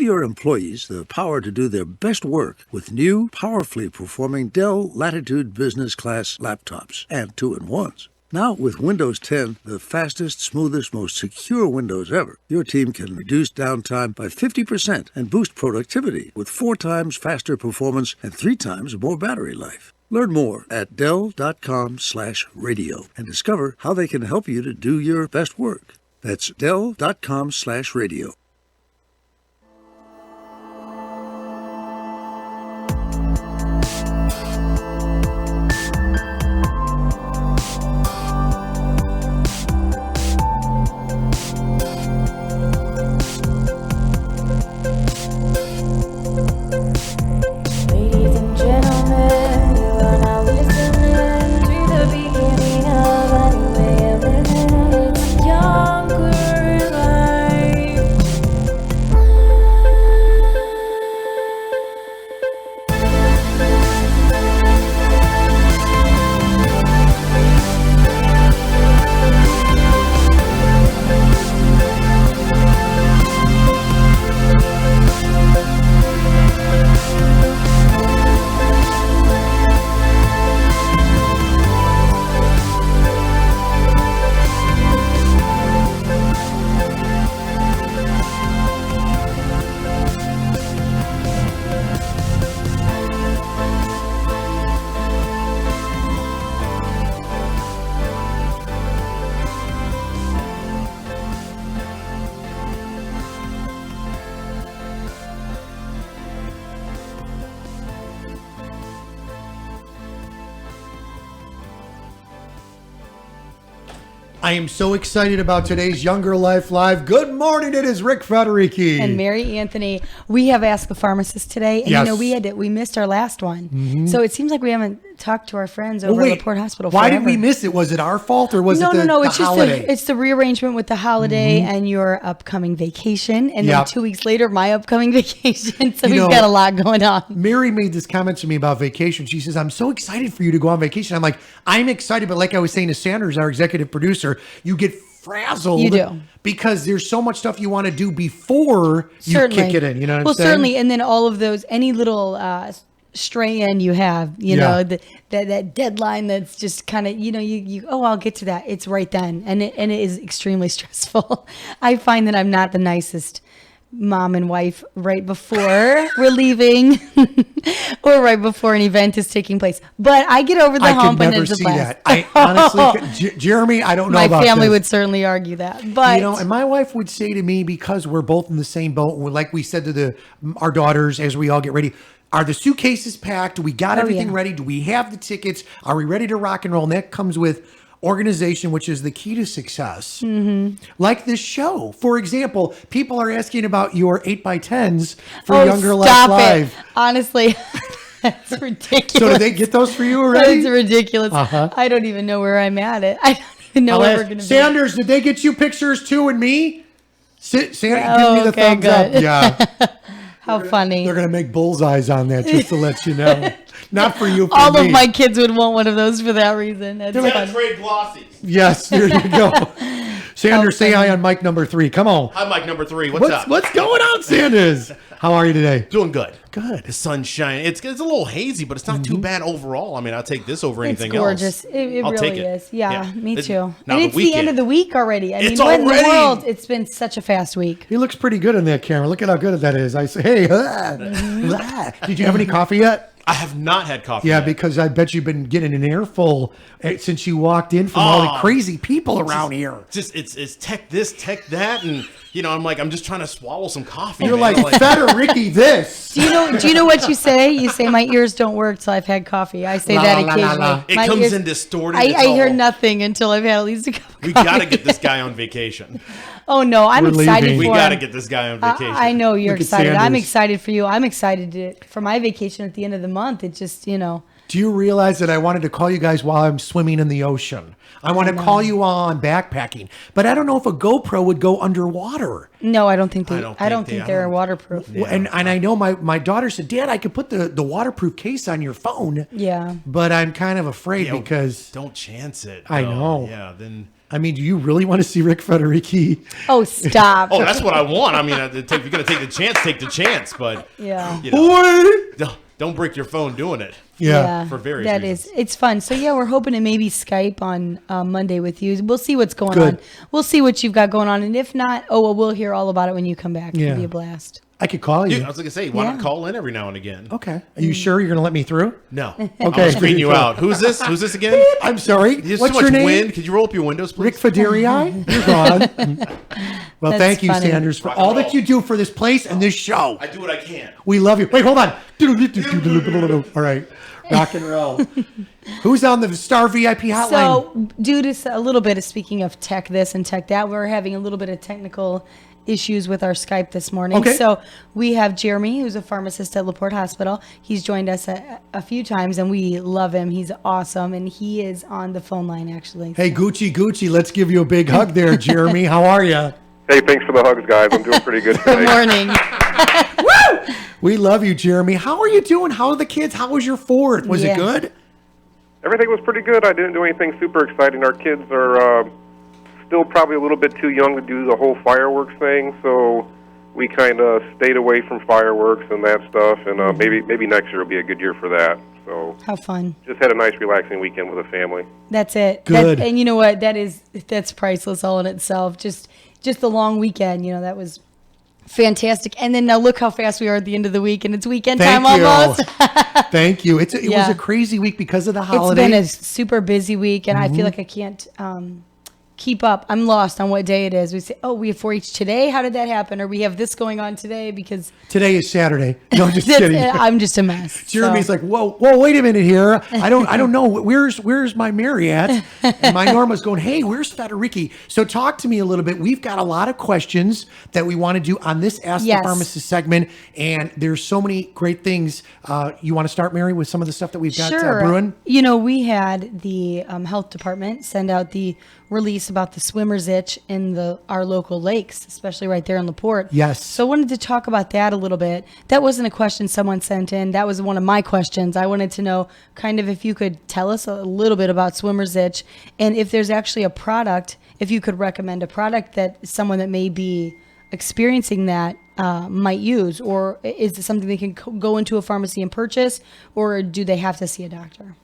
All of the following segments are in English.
Give your employees the power to do their best work with new, powerfully performing Dell Latitude Business Class laptops and 2-in-1s. Now, with Windows 10, the fastest, smoothest, most secure Windows ever, your team can reduce downtime by 50% and boost productivity with 4 times faster performance and 3 times more battery life. Learn more at Dell.com/radio and discover how they can help you to do your best work. That's Dell.com/radio. I am so excited about today's Younger Life Live. Good morning, it is Rick Federici. And Mary Anthony. We have Ask the Pharmacist today. And yes. we missed our last one. Mm-hmm. So it seems like we haven't talked to our friends over at LaPorte Hospital Why forever. did we miss it? Was it our fault or was it the it's holiday? It's the rearrangement with the holiday and your upcoming vacation. And then 2 weeks later, my upcoming vacation. So we've got a lot going on. Mary made this comment to me about vacation. She says, I'm so excited for you to go on vacation. I'm like, I'm excited. But like I was saying to Sanders, our executive producer, you get frazzled. You do. Because there's so much stuff you want to do before you kick it in. You know what I'm saying? Well, certainly. And then all of those, any little stray end you have, you know, that deadline that's just kind of, I'll get to that. It's right then. And it is extremely stressful. I find that I'm not the nicest mom and wife right before we're leaving or right before an event is taking place. But I get over the hump and it's a blast. I honestly, Jeremy, I don't know about my family this. would certainly argue that. But and my wife would say to me, because we're both in the same boat, like we said to our daughters as we all get ready, are the suitcases packed? Do we got everything ready? Do we have the tickets? Are we ready to rock and roll? And that comes with organization, which is the key to success. Mm-hmm. Like this show. For example, people are asking about your 8x10s for Younger Life Live. Honestly, that's ridiculous. So did they get those for you already? That's ridiculous. I don't even know where I'm at it. I don't even know where we're going to be. Sanders, did they get you pictures too and me? Sanders, give me the thumbs up. Yeah. How funny. They're going to make bullseyes on that just to let you know. Not for you, for All me. of my kids would want one of those for that reason. That's trade glossies. Yes, there you go. Sanders, say hi on mic number 3. Come on. Hi, mic number 3. What's up? What's going on, Sanders? How are you today? Doing good. Good. The sun's shining. It's a little hazy, but it's not too bad overall. I mean, I'll take this over anything else. It's gorgeous. It really is. Yeah, me too. Now and it's the end of the week already. I mean, it's what in the already. world? It's been such a fast week. He looks pretty good in that camera. Look at how good that is. I say, hey, did you have any coffee yet? I have not had coffee Yeah, yet. because I bet you've been getting an earful since you walked in from all the crazy people around here. It's tech this, tech that, and I'm like, I'm just trying to swallow some coffee. You're man. like Federici this. Do you know what you say? You say my ears don't work till I've had coffee. I say that occasionally. It comes in distorted. I hear nothing until I've had at least a cup of coffee. We got to get this guy on vacation. Oh no, I'm excited for We him. got to get this guy on vacation. I know you're excited. I'm Sanders. excited for you. I'm excited for my vacation at the end of the month. It just, Do you realize that I wanted to call you guys while I'm swimming in the ocean? I want to call you while I'm backpacking, but I don't know if a GoPro would go underwater. No, I don't think they're waterproof. Yeah. And I know my daughter said, Dad, I could put the waterproof case on your phone. Yeah. But I'm kind of afraid because don't chance it. I know. Yeah, then I mean, do you really want to see Rick Federici? Oh, stop. Oh, that's what I want. I mean, if you're going to take the chance, take the chance. But, Yeah. you know, Boy! don't break your phone doing it. Yeah. For various that reasons. it's fun. So yeah, we're hoping to maybe Skype on Monday with you. We'll see what's going Good. on. We'll see what you've got going on, and if not, we'll hear all about it when you come back. Yeah. It'll be a blast. I could call you. Dude, I was going to say, why Yeah. not call in every now and again? Okay. Are you sure you're going to let me through? No. Okay. I'm going to screen you out. Who's this? Who's this again? I'm sorry. There's What's too your much name? wind. Could you roll up your windows, please? Rick Federici? You're gone. Well, That's thank you, funny. Sanders, for Rock and all that roll. you do for this place and this show. I do what I can. We love you. Wait, hold on. All right. Rock and roll. Who's on the Star VIP hotline? So, due to a little bit of speaking of tech this and tech that, we're having a little bit of technical issues with our Skype this morning. Okay. So we have Jeremy, who's a pharmacist at LaPorte Hospital. He's joined us a few times, and we love him. He's awesome, and he is on the phone line actually. Hey, Gucci, let's give you a big hug there, Jeremy. How are you? Hey, thanks for the hugs, guys. I'm doing pretty good Good today. morning. We love you, Jeremy. How are you doing? How are the kids? How was your 4th? Was Yeah. it good? Everything was pretty good. I didn't do anything super exciting. Our kids are still probably a little bit too young to do the whole fireworks thing, so we kind of stayed away from fireworks and that stuff, and maybe next year will be a good year for that. So How fun. just had a nice, relaxing weekend with the family. That's it. Good. And you know what? That's priceless all in itself. Just the long weekend, that was fantastic. And then now look how fast we are at the end of the week, and it's weekend Thank time you. almost. Thank you. It was Yeah. a crazy week because of the It's holiday. been a super busy week, and I feel like I can't keep up. I'm lost on what day it is. We say, we have 4-H today. How did that happen? Or we have this going on today because Today is Saturday. No, just that's kidding. it. I'm just a mess. Jeremy's So- like, whoa, wait a minute here. I don't know. Where's my Mary at? And my Norma's going, hey, where's Federici? So talk to me a little bit. We've got a lot of questions that we want to do on this Ask Yes. the Pharmacist segment. And there's so many great things. You want to start, Mary, with some of the stuff that we've got brewing? We had the health department send out the release about the swimmer's itch in our local lakes, especially right there in LaPorte. Yes. So I wanted to talk about that a little bit. That wasn't a question someone sent in. That was one of my questions. I wanted to know kind of if you could tell us a little bit about swimmer's itch, and if there's actually a product, if you could recommend a product that someone that may be experiencing that might use, or is it something they can go into a pharmacy and purchase, or do they have to see a doctor?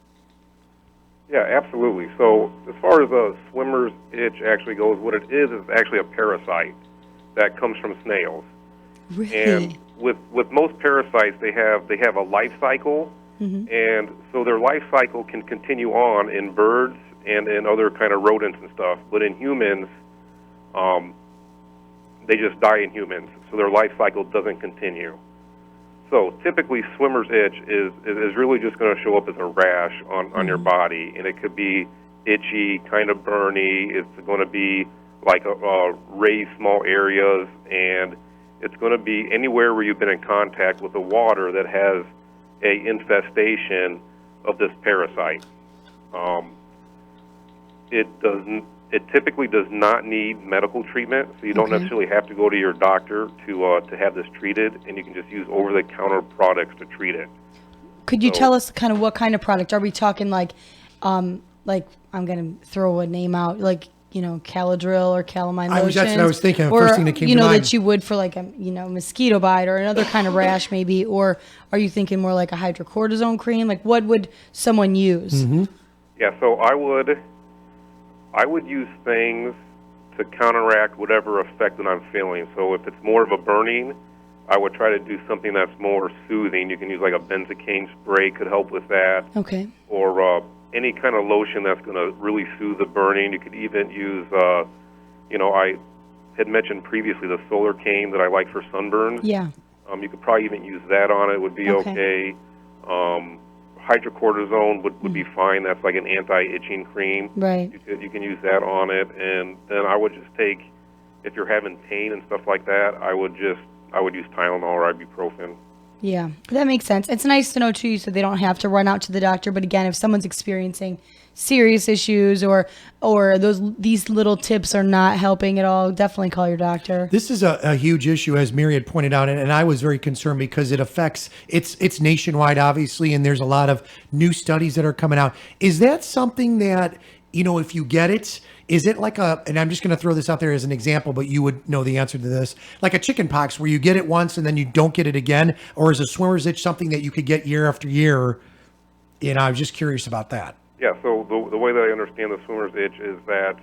Yeah, absolutely. So as far as a swimmer's itch actually goes, what it is actually a parasite that comes from snails. Really? And with most parasites, they have a life cycle, and so their life cycle can continue on in birds and in other kind of rodents and stuff. But in humans, they just die in humans, so their life cycle doesn't continue. So typically, swimmer's itch is really just going to show up as a rash on your body, and it could be itchy, kind of burny. It's going to be like raised small areas, and it's going to be anywhere where you've been in contact with the water that has a infestation of this parasite. It typically does not need medical treatment, so you don't necessarily have to go to your doctor to have this treated, and you can just use over-the-counter products to treat it. Could you tell us kind of what kind of product? Are we talking like I'm going to throw a name out, like, Caladryl or calamine lotion? That's what I was thinking. Or, First thing that came to mind. that you would for like a, mosquito bite or another kind of rash maybe, or are you thinking more like a hydrocortisone cream? Like what would someone use? Yeah, so I would use things to counteract whatever effect that I'm feeling. So if it's more of a burning, I would try to do something that's more soothing. You can use like a benzocaine spray could help with that. Okay. Or any kind of lotion that's going to really soothe the burning. You could even use, I had mentioned previously the solar cane that I like for sunburns. Yeah. You could probably even use that on it. Would be okay. Hydrocortisone would be fine. That's like an anti-itching cream. Right. You can use that on it, and then I would just take, if you're having pain and stuff like that, I would use Tylenol or ibuprofen. Yeah, that makes sense. It's nice to know too, so they don't have to run out to the doctor. But again, if someone's experiencing serious issues or these little tips are not helping at all, definitely call your doctor. This is a huge issue, as Mary had pointed out, and I was very concerned because it affects, it's nationwide, obviously, and there's a lot of new studies that are coming out. Is that something that if you get it, is it like and I'm just going to throw this out there as an example, but you would know the answer to this, like a chicken pox where you get it once and then you don't get it again? Or is a swimmer's itch something that you could get year after year? I was just curious about that. Yeah, so the way that I understand the swimmer's itch is that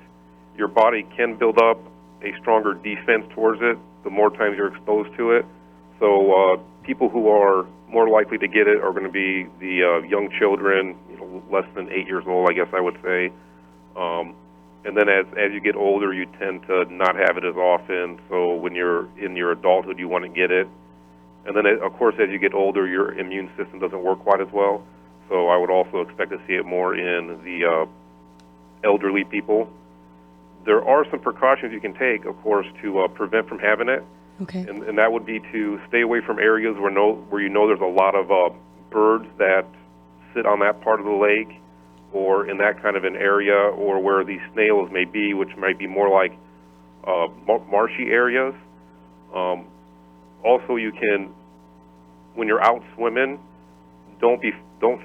your body can build up a stronger defense towards it the more times you're exposed to it. So people who are more likely to get it are going to be the young children, less than 8 years old, I guess I would say. And then as you get older, you tend to not have it as often. So when you're in your adulthood, you want to get it. And then, of course, as you get older, your immune system doesn't work quite as well. So I would also expect to see it more in the elderly people. There are some precautions you can take, of course, to prevent from having it. Okay. And that would be to stay away from areas where there's a lot of birds that sit on that part of the lake, or in that kind of an area, or where these snails may be, which might be more like marshy areas. Also, you can, when you're out swimming, don't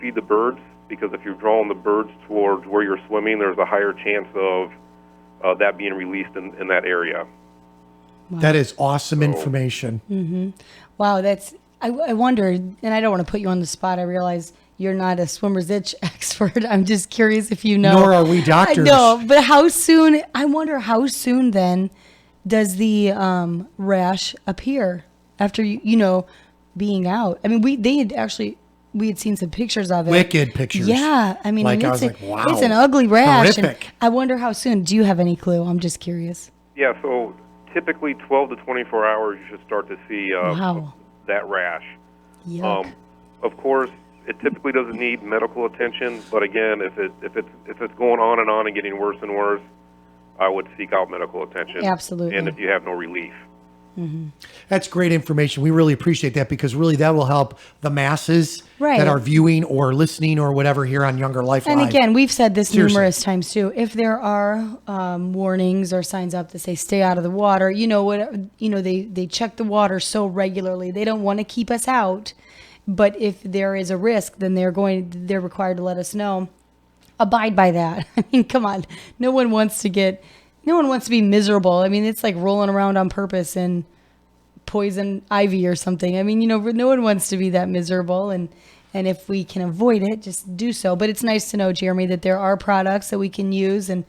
feed the birds, because if you're drawing the birds towards where you're swimming, there's a higher chance of that being released in that area. Wow. That is awesome information. Mm-hmm. Wow, I wonder, and I don't want to put you on the spot. I realize you're not a swimmer's itch expert. I'm just curious if you know. Nor are we doctors. No, but I wonder how soon then does the rash appear after being out? I mean, we had seen some pictures of it. Wicked pictures. Yeah, I mean, I was like, wow. It's an ugly rash. Horrific. And I wonder how soon. Do you have any clue? I'm just curious. Yeah, so typically 12 to 24 hours, you should start to see Wow. that rash. Yuck. Of course, it typically doesn't need medical attention, but again, if it's going on and getting worse and worse, I would seek out medical attention. Absolutely. And if you have no relief. Mm-hmm. That's great information. We really appreciate that, because really that will help the masses Right. that are viewing or listening or whatever here on Younger Life And Live. again, we've said this Seriously. numerous times too. If there are warnings or signs up that say stay out of the water, they check the water so regularly. They don't want to keep us out, but if there is a risk, then they're required to let us know. Abide by that. I mean, come on. No one wants to be miserable. I mean, it's like rolling around on purpose in poison ivy or something. I mean, no one wants to be that miserable, and if we can avoid it, just do so. But it's nice to know, Jeremy, that there are products that we can use and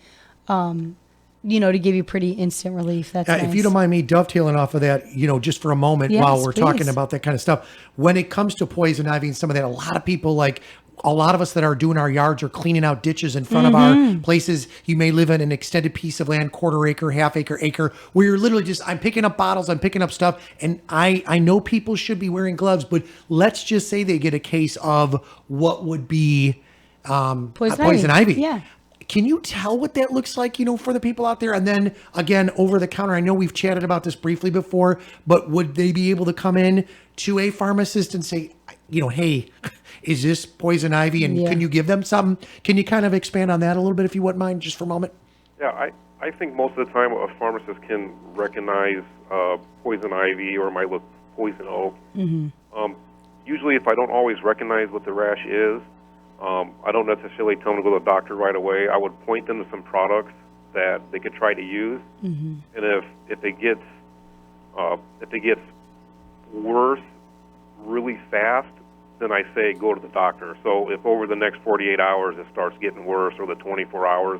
to give you pretty instant relief. That's nice. If you don't mind me dovetailing off of that, just for a moment, Yes, while we're talking please. about that kind of stuff, when it comes to poison ivy and some of that, a lot of people, like a lot of us that are doing our yards or cleaning out ditches in front of our places. You may live in an extended piece of land, quarter acre, half acre, where you're literally I'm picking up bottles, I'm picking up stuff. And I know people should be wearing gloves, but let's just say they get a case of what would be poison ivy. Yeah. Can you tell what that looks like, for the people out there? And then again, over the counter, I know we've chatted about this briefly before, but would they be able to come in to a pharmacist and say, hey, is this poison ivy? And can you give them something? Can you kind of expand on that a little bit, if you wouldn't mind, just for a moment? Yeah, I think most of the time a pharmacist can recognize poison ivy, or it might look poison oak. Mm-hmm. Usually, if I don't always recognize what the rash is, I don't necessarily tell them to go to the doctor right away. I would point them to some products that they could try to use. Mm-hmm. And if it gets worse really fast, then I say go to the doctor. So if over the next 48 hours it starts getting worse, or the 24 hours,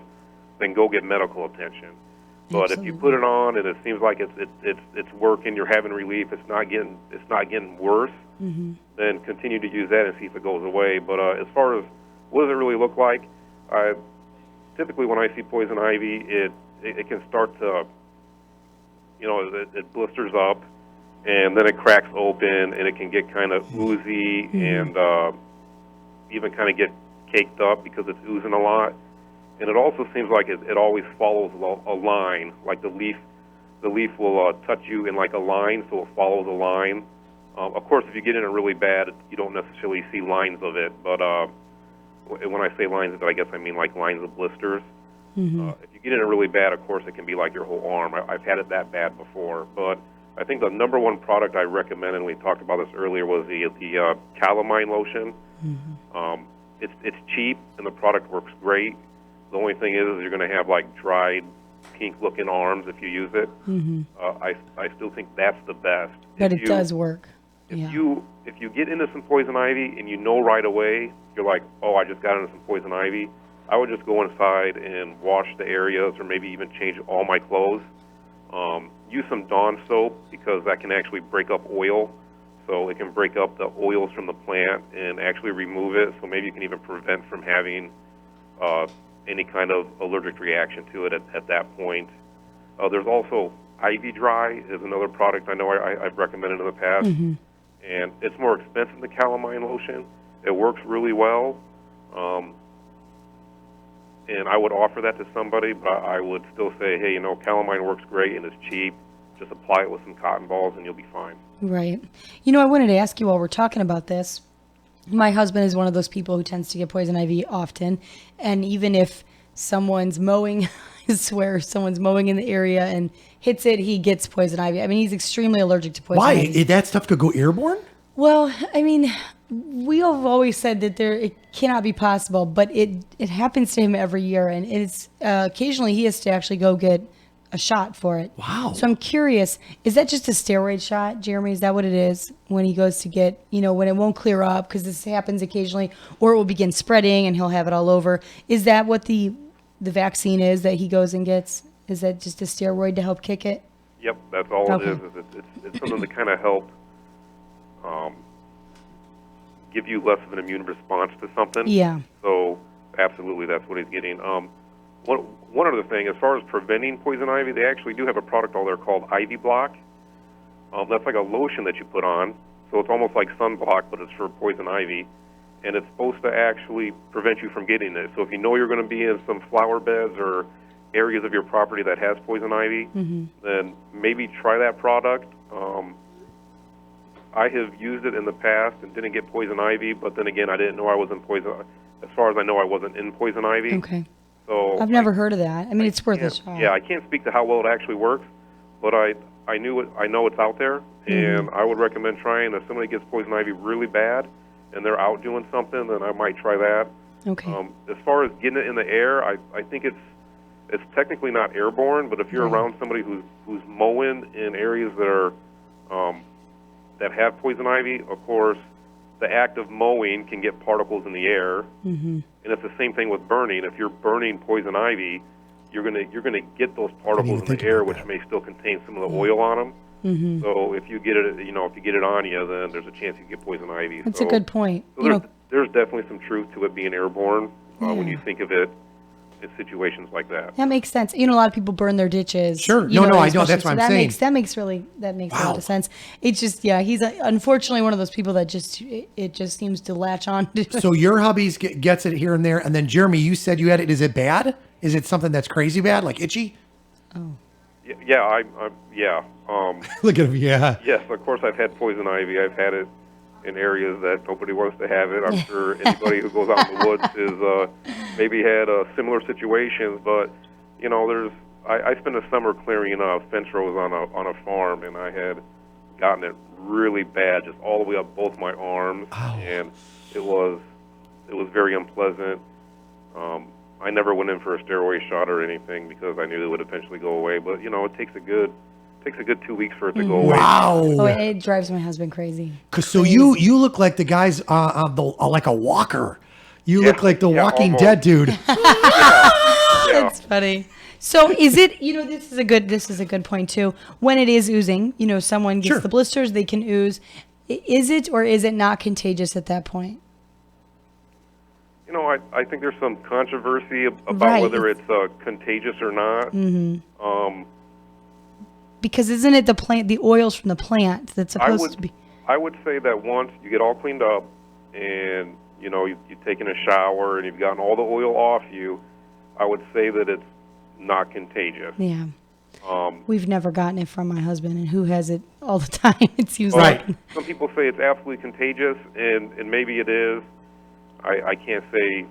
then go get medical attention. But if you put it on and it seems like it's working, you're having relief, it's not getting worse, mm-hmm. then continue to use that and see if it goes away. But as far as what does it really look like, typically when I see poison ivy, it can start to, it blisters up, and then it cracks open, and it can get kind of oozy, mm-hmm. and even kind of get caked up because it's oozing a lot. And it also seems like it always follows a line, like the leaf will touch you in like a line, so it follows a line. Of course, if you get in it really bad, you don't necessarily see lines of it, but when I say lines of it, I guess I mean like lines of blisters. Mm-hmm. If you get in it really bad, of course, it can be like your whole arm. I've had it that bad before, but I think the number one product I recommend, and we talked about this earlier, was the calamine lotion. Mm-hmm. It's cheap, and the product works great. The only thing is you're going to have like dried, pink-looking arms if you use it. I still think that's the best. But it does work. If you get into some poison ivy and you know right away, you're like, oh, I just got into some poison ivy, I would just go inside and wash the areas, or maybe even change all my clothes. Use some Dawn soap, because that can actually break up oil. So it can break up the oils from the plant and actually remove it. So maybe you can even prevent from having any kind of allergic reaction to it at that point. There's also Ivy Dry is another product I know I've recommended in the past. And it's more expensive than calamine lotion. It works really well. And I would offer that to somebody, but I would still say, hey, calamine works great and it's cheap. Just apply it with some cotton balls and you'll be fine. Right. I wanted to ask you while we're talking about this. My husband is one of those people who tends to get poison ivy often. And even if someone's mowing, I swear, someone's mowing in the area and hits it, he gets poison ivy. I mean, he's extremely allergic to poison ivy. Why? That stuff could go airborne? Well, I mean, we have always said that it cannot be possible, but it happens to him every year. And it's occasionally he has to actually go get a shot for it. Wow. So I'm curious, is that just a steroid shot, Jeremy? Is that what it is when he goes to get, when it won't clear up, because this happens occasionally, or it will begin spreading and he'll have it all over? Is that what the vaccine is that he goes and gets? Is that just a steroid to help kick it? Yep, that's all it is. It's something to kind of help give you less of an immune response to something. Yeah. So absolutely, that's what he's getting. One other thing, as far as preventing poison ivy, they actually do have a product out there called Ivy Block. That's like a lotion that you put on, so it's almost like sunblock, but it's for poison ivy, and it's supposed to actually prevent you from getting it. So if you know you're going to be in some flower beds or areas of your property that has poison ivy, then maybe try that product. I have used it in the past and didn't get poison ivy, but then again, I didn't know I was in poison. As far as I know, I wasn't in poison ivy. Okay. So I've never heard of that. I mean, it's worth a shot. Yeah, I can't speak to how well it actually works, but I know it's out there, and I would recommend trying. If somebody gets poison ivy really bad and they're out doing something, then I might try that. Okay. As far as getting it in the air, I think it's technically not airborne, but if you're around somebody who's mowing in areas that are that have poison ivy, of course, the act of mowing can get particles in the air, and it's the same thing with burning. If you're burning poison ivy, you're gonna get those particles in the air, which may still contain some of the oil on them. So if you get it, if you get it on you, then there's a chance you get poison ivy. That's a good point. So there's definitely some truth to it being airborne when you think of it in situations like that. That makes sense. A lot of people burn their ditches. Sure. I know. That's what I'm saying. That makes a lot of sense. It's just, he's unfortunately one of those people that it just seems to latch on to. So your hubby's gets it here and there. And then Jeremy, you said you had it. Is it bad? Is it something that's crazy bad, like itchy? Oh. Yeah, Look at him. Yeah. Yes, of course I've had poison ivy. I've had it in areas that nobody wants to have it. I'm sure anybody who goes out in the woods is maybe had similar situations. But I spent a summer clearing fence rows on a farm, and I had gotten it really bad, just all the way up both my arms, and it was very unpleasant. I never went in for a steroid shot or anything because I knew it would eventually go away. But it takes a good 2 weeks for it to go away. Wow. Oh, it drives my husband crazy. So you look like the guys like a walker. You look like the Walking Dead dude. That's funny. So is it, this is a good point too. When it is oozing, someone gets the blisters, they can ooze. Is it or is it not contagious at that point? I think there's some controversy about whether it's contagious or not. Because isn't it the oils from the plant that's supposed to be? I would say that once you get all cleaned up and, you've taken a shower and you've gotten all the oil off you, I would say that it's not contagious. Yeah. We've never gotten it from my husband, and who has it all the time? It seems like. Some people say it's absolutely contagious, and maybe it is. I can't say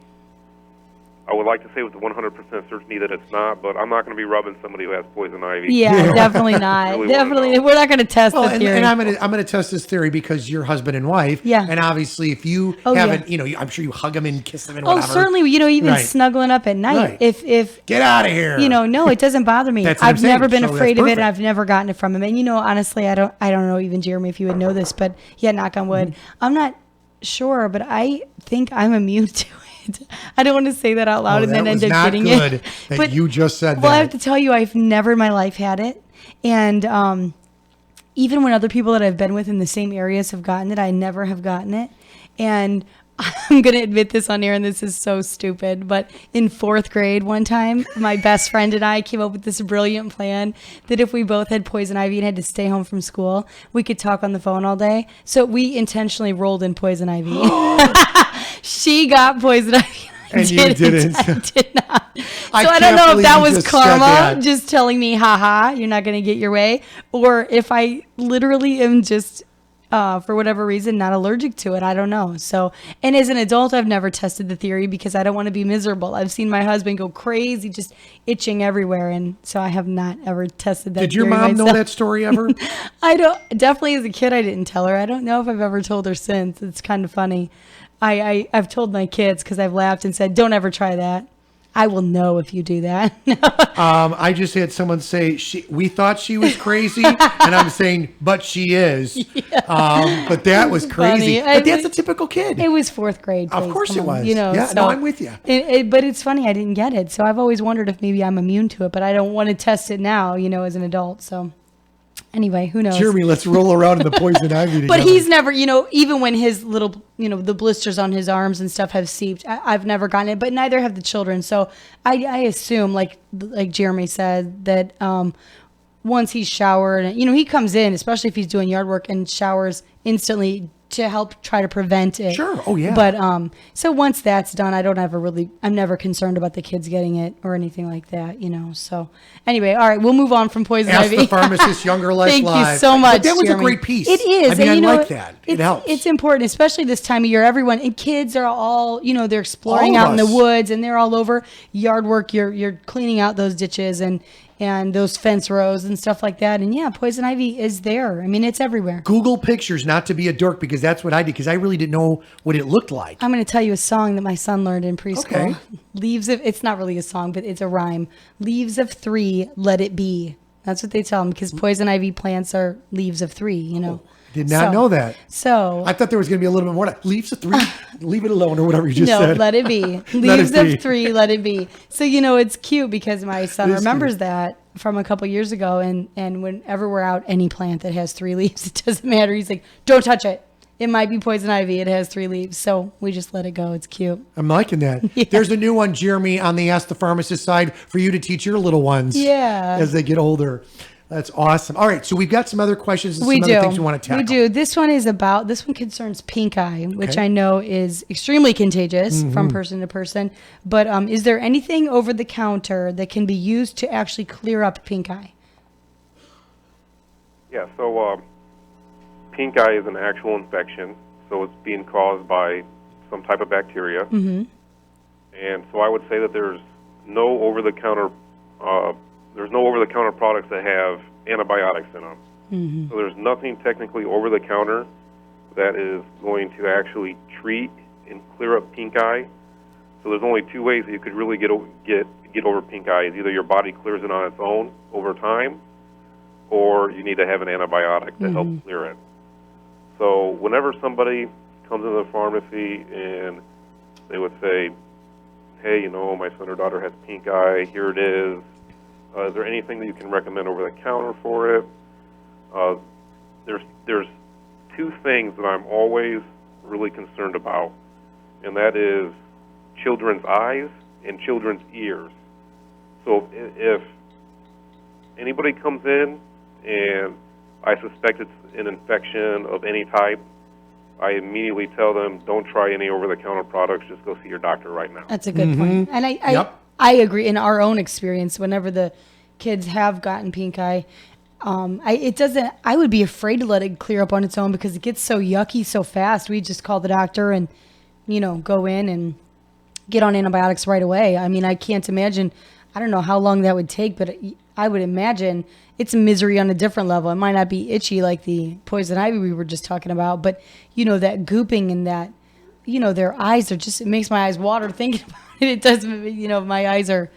I would like to say with 100% certainty that it's not, but I'm not going to be rubbing somebody who has poison ivy. Yeah, definitely not. Really Definitely, we're not going to test Well, the theory. and I'm gonna test this theory because you're husband and wife. Yeah. And obviously, if you Oh, haven't, yeah. I'm sure you hug them and kiss them and Oh, whatever. certainly. Even Right. snuggling up at night. Right. If Get out of here. no, it doesn't bother me. That's what I'm I've never saying. been So afraid that's of it, and perfect. I've never gotten it from him. And honestly, I don't know even Jeremy if you would know this, but yeah, knock on wood. I'm not sure, but I think I'm immune to it. I don't want to say that out loud Oh, and then that end was up not getting good it. that you just said well, I that. have to tell you, I've never in my life had it, and even when other people that I've been with in the same areas have gotten it, I never have gotten it. And I'm going to admit this on air, and this is so stupid, but in 4th grade one time, my best friend and I came up with this brilliant plan that if we both had poison ivy and had to stay home from school, we could talk on the phone all day. So we intentionally rolled in poison ivy. She got poison ivy. And you didn't. I did not. So I I don't can't know if believe that you was just said karma, that. just telling me, haha, you're not going to get your way, or if I literally am just, for whatever reason, not allergic to it. I don't know. So, and as an adult, I've never tested the theory because I don't want to be miserable. I've seen my husband go crazy, just itching everywhere, and so I have not ever tested that. Did your theory mom know myself. that story ever? I don't. Definitely as a kid, I didn't tell her. I don't know if I've ever told her since. It's kind of funny. I've told my kids because I've laughed and said, "Don't ever try that. I will know if you do that." I just had someone say we thought she was crazy, and I'm saying, but she is. But that was crazy. funny. But that's a typical kid. It was 4th grade. Of please, course come it on, was. Yeah, no, I'm with you. But it's funny. I didn't get it, so I've always wondered if maybe I'm immune to it. But I don't want to test it now. As an adult. So anyway, who knows? Jeremy, let's roll around in the poison ivy together. But he's never, even when his little, the blisters on his arms and stuff have seeped, I've never gotten it, but neither have the children. So I assume, like Jeremy said, that once he's showered, and, he comes in, especially if he's doing yard work, and showers instantly to help try to prevent it. Sure. Oh, yeah. But so once that's done, I'm never concerned about the kids getting it or anything like that, So anyway, all right, we'll move on from poison Ask ivy. the Pharmacist, Younger Life Thank Live. you so much. But that was Jeremy. a great piece. It is. I mean, and I like that. It helps. It's important, especially this time of year. Everyone and kids are all, they're exploring All of out in the us. woods, and they're all over yard work. You're cleaning out those ditches and those fence rows and stuff like that. And yeah, poison ivy is there. I mean, it's everywhere. Google pictures, not to be a dork, because that's what I did, because I really didn't know what it looked like. I'm going to tell you a song that my son learned in preschool. Okay. It's not really a song, but it's a rhyme. Leaves of 3, let it be. That's what they tell them, because poison ivy plants are leaves of 3, Did not know that. So I thought there was going to be a little bit more. Leaves of 3, leave it alone, or whatever you just no, said. let it be. Let Leaves it be. of 3, let it be. So, it's cute because my son It is remembers cute. that from a couple years ago. And whenever we're out, any plant that has 3 leaves, it doesn't matter. He's like, don't touch it. It might be poison ivy. It has 3 leaves. So we just let it go. It's cute. I'm liking that. Yeah. There's a new one, Jeremy, on the Ask the Pharmacist side for you to teach your little ones Yeah. as they get older. That's awesome. All right, so we've got some other questions and We some do. other things we want to tackle. We do. This one concerns pink eye, which Okay. I know is extremely contagious from person to person. But is there anything over the counter that can be used to actually clear up pink eye? Yeah, so pink eye is an actual infection, so it's being caused by some type of bacteria. Mm-hmm. And so I would say that there's no over-the-counter products that have antibiotics in them. Mm-hmm. So there's nothing technically over-the-counter that is going to actually treat and clear up pink eye. So there's only 2 ways that you could really get over pink eye. Either your body clears it on its own over time, or you need to have an antibiotic to help clear it. So whenever somebody comes into the pharmacy and they would say, hey, my son or daughter has pink eye, here it is. Is there anything that you can recommend over the counter for it? There's 2 things that I'm always really concerned about, and that is children's eyes and children's ears. So if anybody comes in and I suspect it's an infection of any type, I immediately tell them, don't try any over-the-counter products, just go see your doctor right now. That's a good point. And Yep. I agree. In our own experience, whenever the kids have gotten pink eye, I would be afraid to let it clear up on its own because it gets so yucky so fast. We just call the doctor and, go in and get on antibiotics right away. I mean, I can't imagine. I don't know how long that would take, but I would imagine it's misery on a different level. It might not be itchy like the poison ivy we were just talking about, but that gooping and that, their eyes are just, it makes my eyes water thinking about it. It does, my eyes are,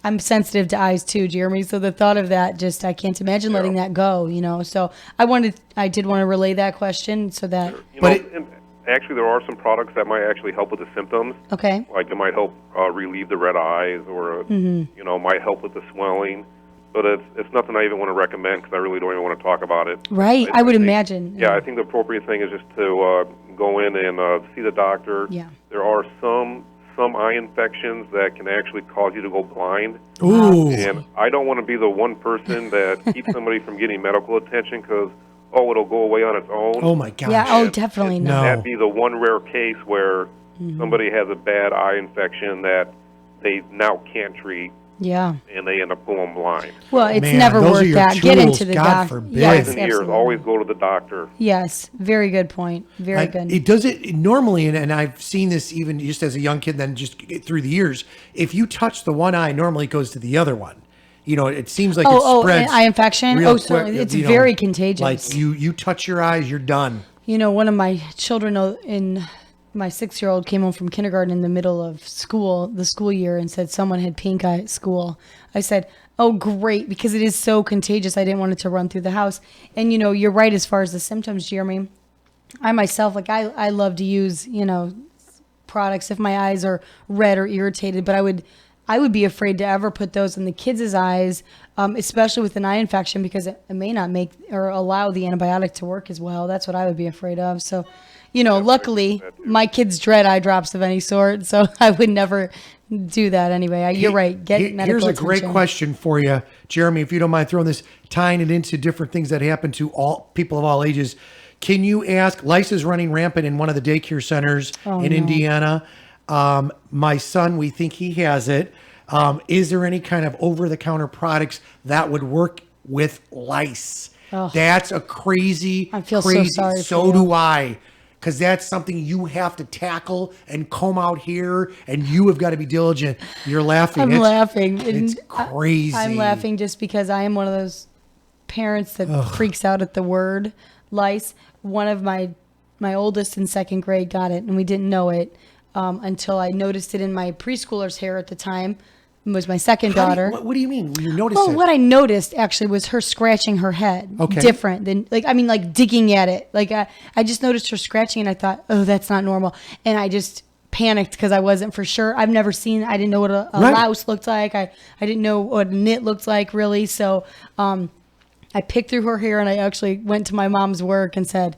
I'm sensitive to eyes too, Jeremy. So the thought of that, just, I can't imagine letting that go, So I did want to relay that question so that. And actually, there are some products that might actually help with the symptoms. Okay. Like it might help relieve the red eyes, or might help with the swelling. But it's nothing I even want to recommend because I really don't even want to talk about it. Right, I would imagine. Yeah, I think the appropriate thing is just to go in and see the doctor. Yeah. There are some eye infections that can actually cause you to go blind. Ooh. And I don't want to be the one person that keeps somebody from getting medical attention because, it'll go away on its own. Oh, my gosh. Yeah, definitely and not. That'd be the one rare case where somebody has a bad eye infection that they now can't treat. Yeah. And they end up going blind. Well, it's Man, never those are worth your that. Get tools, into the God doctor. forbid. Yes, Eyes and ears, absolutely. always go to the doctor. Yes, very good point. Very good. It does it normally, and I've seen this even just as a young kid, then just through the years. If you touch the one eye, normally it goes to the other one. It seems like it spreads. An eye infection? real Certainly. quick, It's very contagious. Like you touch your eyes, you're done. One of my children my 6-year-old came home from kindergarten in the middle of the school year, and said someone had pink eye at school. I said, oh, great, because it is so contagious. I didn't want it to run through the house. And, you're right as far as the symptoms, Jeremy. I myself, I love to use, products if my eyes are red or irritated, but I would be afraid to ever put those in the kids' eyes, especially with an eye infection, because it may not make or allow the antibiotic to work as well. That's what I would be afraid of. So, luckily, my kids dread eye drops of any sort, so I would never do that anyway. You're right. Get medical Here's a attention. great question for you, Jeremy, if you don't mind throwing this, tying it into different things that happen to all people of all ages. Can you ask, lice is running rampant in one of the daycare centers in Indiana. My son, we think he has it. Is there any kind of over-the-counter products that would work with lice? Oh. That's a crazy, I feel crazy. so sorry So for you. do I. Because that's something you have to tackle and comb out here, and you have got to be diligent. You're laughing. I'm laughing. It's crazy. I'm laughing just because I am one of those parents that freaks out at the word lice. One of my oldest in second grade got it, and we didn't know it until I noticed it in my preschooler's hair at the time. It was my second daughter. What do you mean? You noticed Well, it? what I noticed actually was her scratching her head. Okay. Different than like digging at it. Like I just noticed her scratching, and I thought, oh, that's not normal. And I just panicked because I wasn't for sure. I didn't know what a Right. louse looked like. I didn't know what a knit looked like really. So I picked through her hair, and I actually went to my mom's work and said,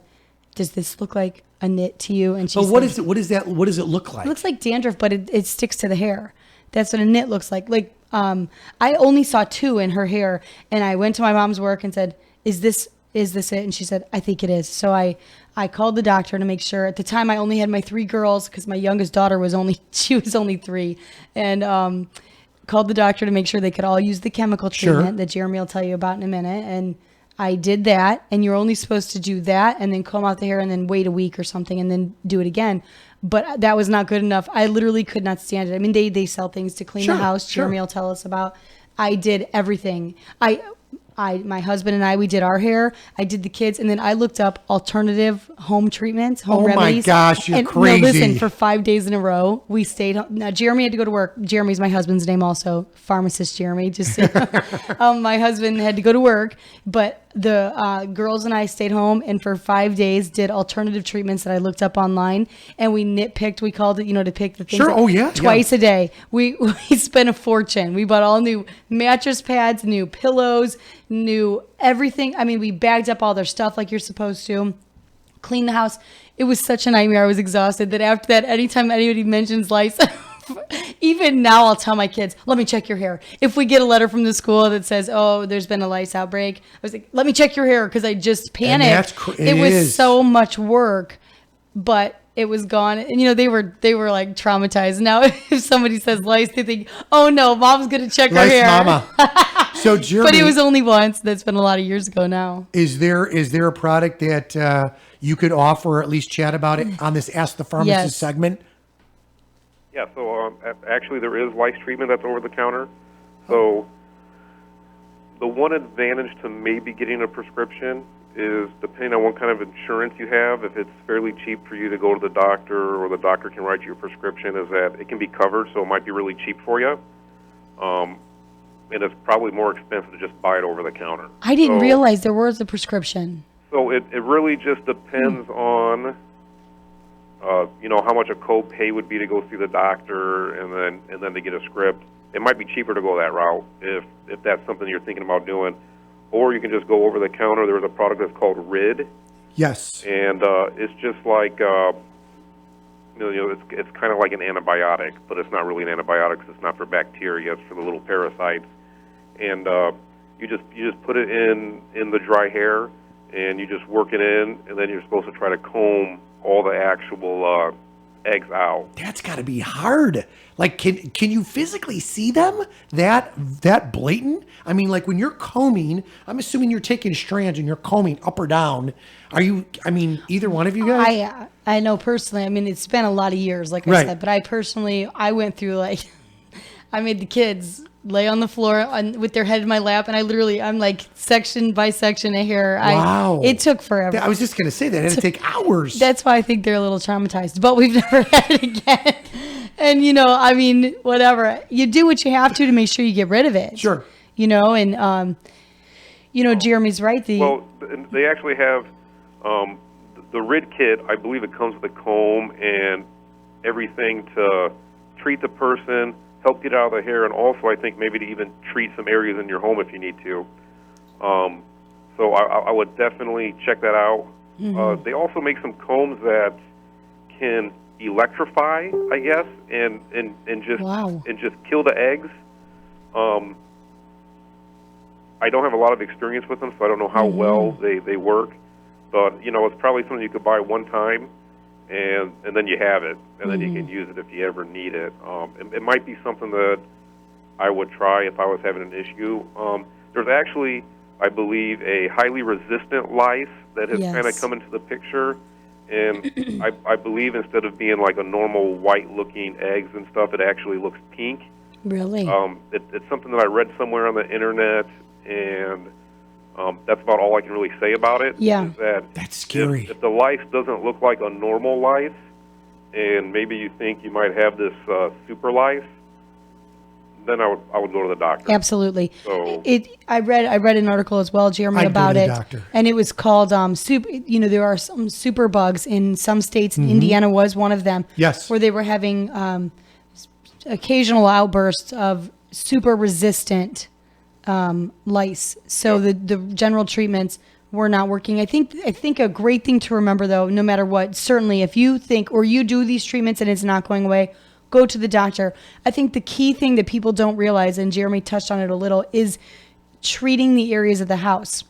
does this look like a knit to you? And she But said, what is it? What is that? What does it look like? it looks like dandruff, but it sticks to the hair. That's what a knit looks like. I only saw 2 in her hair, and I went to my mom's work and said, is this it? And she said, I think it is. So I called the doctor to make sure. At the time, I only had my 3 girls because my youngest daughter was only 3, and called the doctor to make sure they could all use the chemical treatment that Jeremy will tell you about in a minute. And I did that, and you're only supposed to do that and then comb out the hair and then wait a week or something and then do it again. But that was not good enough. I literally could not stand it. I mean, they sell things to clean the house. Jeremy will tell us about. I did everything. My husband and I, we did our hair. I did the kids, and then I looked up alternative home treatments, home remedies. Oh my gosh, you're crazy. No, listen, for 5 days in a row, we stayed home. Now, Jeremy had to go to work. Jeremy's my husband's name also, pharmacist Jeremy. Just so you know. My husband had to go to work, but the girls and I stayed home, and for 5 days did alternative treatments that I looked up online, and we nitpicked. We called it, to pick the things. Sure. Oh, yeah. Twice a day. We spent a fortune. We bought all new mattress pads, new pillows, new everything. I mean, we bagged up all their stuff like you're supposed to. Clean the house. It was such a nightmare. I was exhausted that after that, anytime anybody mentions lice, even now I'll tell my kids, let me check your hair. If we get a letter from the school that says, oh, there's been a lice outbreak, I was like, let me check your hair, because I just panicked. It was so much work, but it was gone. And they were like traumatized. Now if somebody says lice, they think, oh no, mom's gonna check her hair. Mama. So Jeremy, but it was only once. That's been a lot of years ago now. Is there a product that you could offer, or at least chat about it on this Ask the Pharmacist segment? Yeah, so actually there is lice treatment that's over the counter. So the one advantage to maybe getting a prescription is, depending on what kind of insurance you have, if it's fairly cheap for you to go to the doctor or the doctor can write you a prescription, is that it can be covered, so it might be really cheap for you. And it's probably more expensive to just buy it over the counter. I didn't realize there was a prescription. So it really just depends on, how much a co-pay would be to go see the doctor and then to get a script. It might be cheaper to go that route if that's something you're thinking about doing. Or you can just go over the counter. There's a product that's called Rid. Yes. And it's just like, it's kind of like an antibiotic, but it's not really an antibiotic because it's not for bacteria. It's for the little parasites. And you just put it in the dry hair, and you just work it in, and then you're supposed to try to comb all the actual eggs out. That's got to be hard. Like, can you physically see them that blatant? I mean, like when you're combing, I'm assuming you're taking strands and you're combing up or down. Either one of you guys? I know personally. I mean, it's been a lot of years, like I said, but I went through I made the kids lay on the floor with their head in my lap, and I'm like section by section of hair. Wow. It took forever. I was just going to say that. It had to take hours. That's why I think they're a little traumatized, but we've never had it again. And, whatever. You do what you have to make sure you get rid of it. Sure. And, Jeremy's right. Well, they actually have the Rid kit. I believe it comes with a comb and everything to treat the person, help get out of the hair, and also I think maybe to even treat some areas in your home if you need to. So I would definitely check that out. Mm-hmm. They also make some combs that can electrify, I guess, and just kill the eggs. I don't have a lot of experience with them, so I don't know how well they work. But it's probably something you could buy one time, and then you have it, and then you can use it if you ever need it. It might be something that I would try if I was having an issue. There's actually, I believe, a highly resistant lice that has kind of come into the picture, and I believe instead of being like a normal white-looking eggs and stuff, it actually looks pink. Really? It's something that I read somewhere on the internet, and that's about all I can really say about it. Yeah. Is that's scary. If the lice doesn't look like a normal lice, and maybe you think you might have this super lice, then I would go to the doctor. Absolutely. So I read an article as well, Jeremy, about it, doctor. And it was called there are some super bugs in some states. And Indiana was one of them. Yes. Where they were having occasional outbursts of super resistant lice. So the general treatments were not working. I think a great thing to remember, though, no matter what, certainly if you think or you do these treatments and it's not going away, go to the doctor. I think the key thing that people don't realize, and Jeremy touched on it a little, is treating the areas of the house.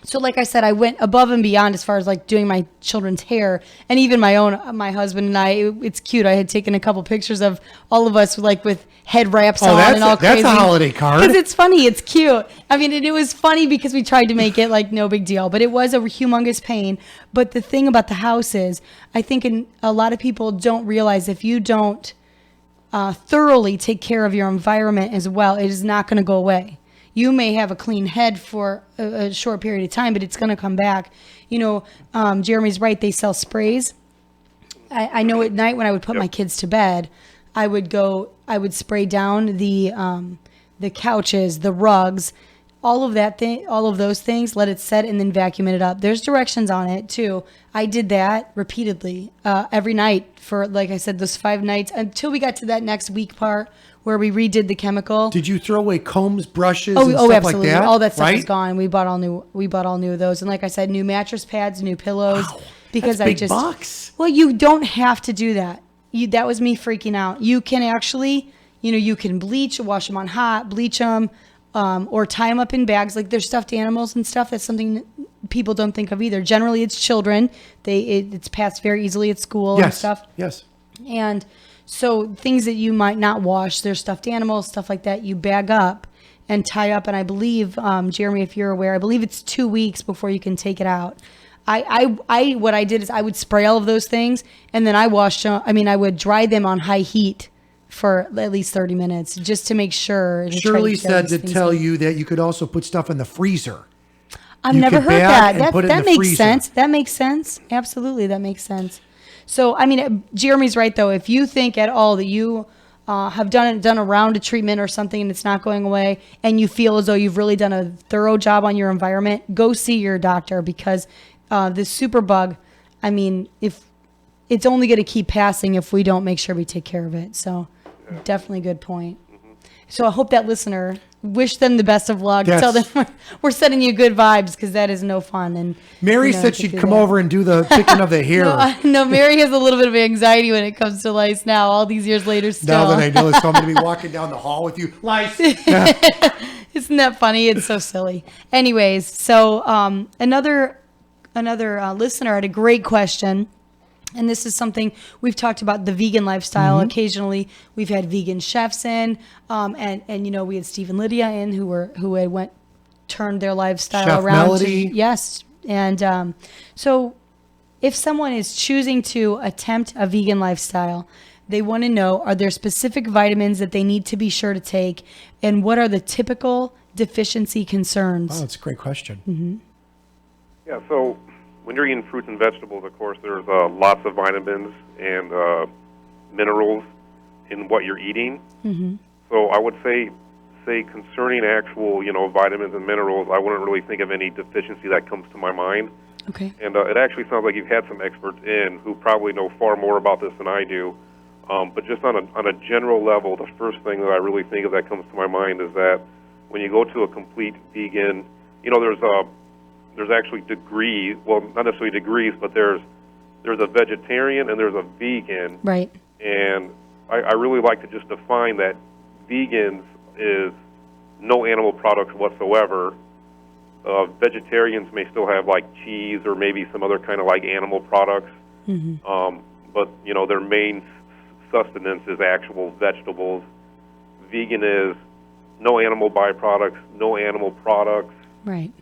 So like I said, I went above and beyond as far as like doing my children's hair, and even my husband and I, it's cute. I had taken a couple pictures of all of us with head wraps on and all crazy. That's a holiday card. Because it's funny, it's cute. I mean, it was funny because we tried to make it like no big deal, but it was a humongous pain. But the thing about the house is, I think a lot of people don't realize if you don't thoroughly take care of your environment as well, it is not going to go away. You may have a clean head for a short period of time, but it's going to come back. Jeremy's right. They sell sprays. I know at night when I would put my kids to bed, I would spray down the couches, the rugs, all of those things, let it set and then vacuum it up. There's directions on it too. I did that repeatedly every night for, like I said, those 5 nights until we got to that next week part where we redid the chemical. Did you throw away combs, brushes, and stuff absolutely. like that? All that stuff right? is gone. We bought all new of those, and like I said, new mattress pads, new pillows. Wow, because that's big bucks. Well, you don't have to do that. That was me freaking out. You can actually, you can wash them on hot, bleach them, or tie them up in bags. Like there's stuffed animals and stuff. That's something that people don't think of either. Generally, it's children. It's passed very easily at school and stuff. Yes. And so things that you might not wash, there's stuffed animals, stuff like that, you bag up and tie up. And I believe, Jeremy, if you're aware, I believe it's 2 weeks before you can take it out. What I did is I would spray all of those things, and then I would dry them on high heat for at least 30 minutes just to make sure. Shirley said to tell you that you could also put stuff in the freezer. I've You never could heard bag that. and put it in That the makes freezer. sense. That makes sense. Absolutely, that makes sense. So, I mean, Jeremy's right though. If you think at all that you have done a round of treatment or something and it's not going away, and you feel as though you've really done a thorough job on your environment, go see your doctor, because this superbug, I mean, if it's only going to keep passing if we don't make sure we take care of it. So, definitely good point. So I hope that listener, wish them the best of luck. Yes. Tell them we're sending you good vibes, because that is no fun. And Mary you know, said to she'd do come that. over and do the picking of the hair. No, Mary has a little bit of anxiety when it comes to lice now, all these years later still. Now that I know, so I'm going to be walking down the hall with you. Lice. Isn't that funny? It's so silly. Anyways, so another listener had a great question. And this is something we've talked about, the vegan lifestyle. Mm-hmm. Occasionally, we've had vegan chefs in, and you know, we had Steve and Lydia in who had turned their lifestyle Chef around. Melody. Yes, and so if someone is choosing to attempt a vegan lifestyle, they want to know, are there specific vitamins that they need to be sure to take, and what are the typical deficiency concerns? Oh, that's a great question. Mm-hmm. Yeah, so when you're eating fruits and vegetables, of course, there's lots of vitamins and minerals in what you're eating. Mm-hmm. So I would say concerning actual, vitamins and minerals, I wouldn't really think of any deficiency that comes to my mind. Okay. And it actually sounds like you've had some experts in who probably know far more about this than I do. But just on a general level, the first thing that I really think of that comes to my mind is that when you go to a complete vegan, there's actually degrees, well, not necessarily degrees, but there's a vegetarian and there's a vegan. Right. And I really like to just define that vegans is no animal products whatsoever. Vegetarians may still have like cheese or maybe some other kind of like animal products. Mm-hmm. But, their main sustenance is actual vegetables. Vegan is no animal byproducts, no animal products. Right.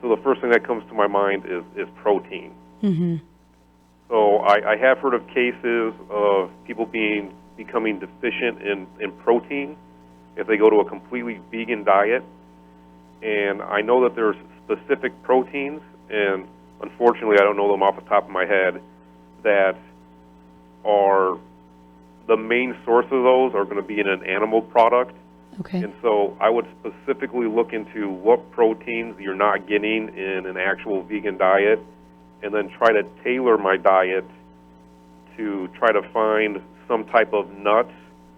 So the first thing that comes to my mind is protein. Mm-hmm. So I have heard of cases of people becoming deficient in protein if they go to a completely vegan diet. And I know that there's specific proteins, and unfortunately I don't know them off the top of my head, that are the main source of those are going to be in an animal product. Okay. And so I would specifically look into what proteins you're not getting in an actual vegan diet, and then try to tailor my diet to try to find some type of nut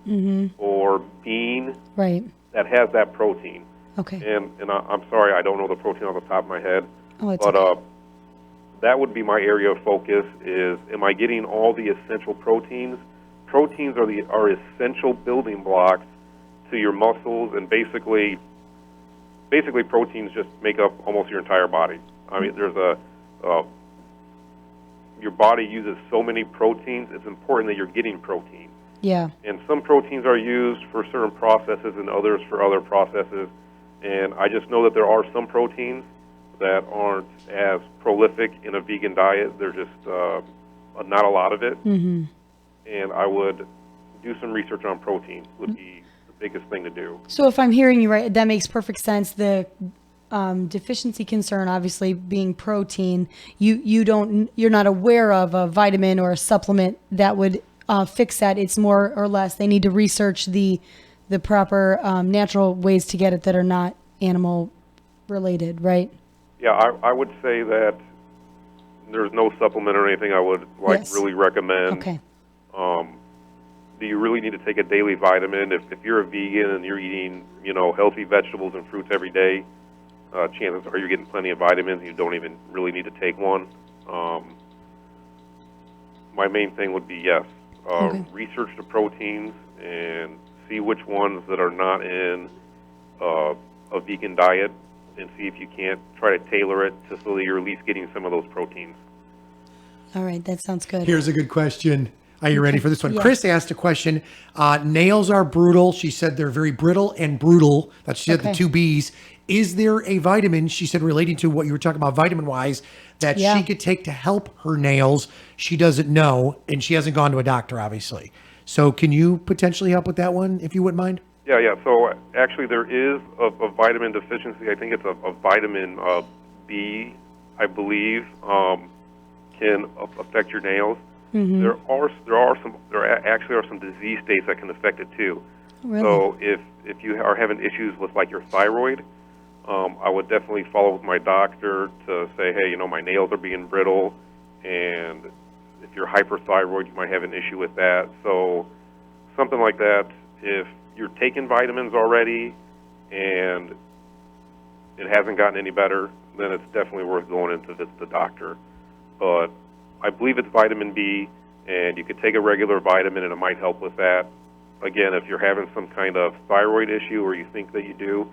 Mm-hmm. or bean Right. that has that protein. Okay. And I'm sorry, I don't know the protein off the top of my head, Oh, it's but okay. that would be my area of focus is, am I getting all the essential proteins? Proteins are essential building blocks to your muscles, and basically proteins just make up almost your entire body. I mean, your body uses so many proteins, it's important that you're getting protein. Yeah. And some proteins are used for certain processes and others for other processes. And I just know that there are some proteins that aren't as prolific in a vegan diet. They're just not a lot of it. Mm-hmm. And I would do some research on protein would be the biggest thing to do. So if I'm hearing you right, that makes perfect sense. The deficiency concern, obviously being protein, you're not aware of a vitamin or a supplement that would fix that. It's more or less they need to research the proper natural ways to get it that are not animal related, right? Yeah, I would say that there's no supplement or anything I would really recommend. Okay. Do you really need to take a daily vitamin? If you're a vegan and you're eating, healthy vegetables and fruits every day, chances are you're getting plenty of vitamins and you don't even really need to take one. My main thing would be, yes, research the proteins and see which ones that are not in a vegan diet, and see if you can't try to tailor it so that you're at least getting some of those proteins. All right, that sounds good. Here's a good question. Are you ready for this one? Yeah. Chris asked a question. Nails are brutal. She said they're very brittle and brutal. That's she had the two B's. Is there a vitamin, she said, relating to what you were talking about vitamin-wise, that she could take to help her nails? She doesn't know, and she hasn't gone to a doctor, obviously. So can you potentially help with that one, if you wouldn't mind? Yeah. So actually, there is a vitamin deficiency. I think it's a vitamin B, I believe, can affect your nails. There actually are some disease states that can affect it too. Really? So if you are having issues with like your thyroid, I would definitely follow with my doctor to say, hey, my nails are being brittle, and if you're hyperthyroid, you might have an issue with that. So something like that. If you're taking vitamins already and it hasn't gotten any better, then it's definitely worth going in to visit the doctor. But I believe it's vitamin B, and you could take a regular vitamin, and it might help with that. Again, if you're having some kind of thyroid issue, or you think that you do,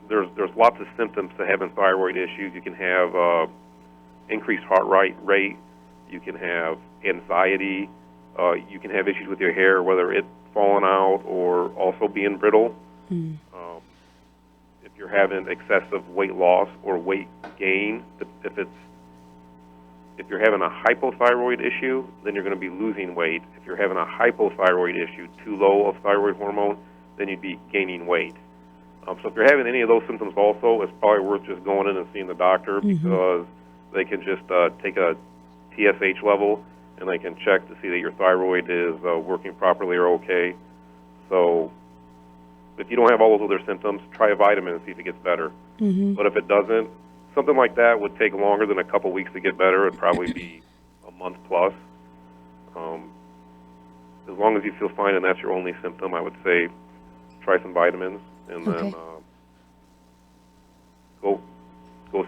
there's lots of symptoms to having thyroid issues. You can have increased heart rate. You can have anxiety. You can have issues with your hair, whether it's falling out or also being brittle. If you're having excessive weight loss or weight gain, if you're having a hypothyroid issue, then you're going to be losing weight. If you're having a hypothyroid issue, too low of thyroid hormone, then you'd be gaining weight. So if you're having any of those symptoms also, it's probably worth just going in and seeing the doctor, because they can just take a TSH level, and they can check to see that your thyroid is working properly or okay. So if you don't have all those other symptoms, try a vitamin and see if it gets better. But if it doesn't, something like that would take longer than a couple weeks to get better. It'd probably be a month plus. As long as you feel fine and that's your only symptom, I would say try some vitamins, and then go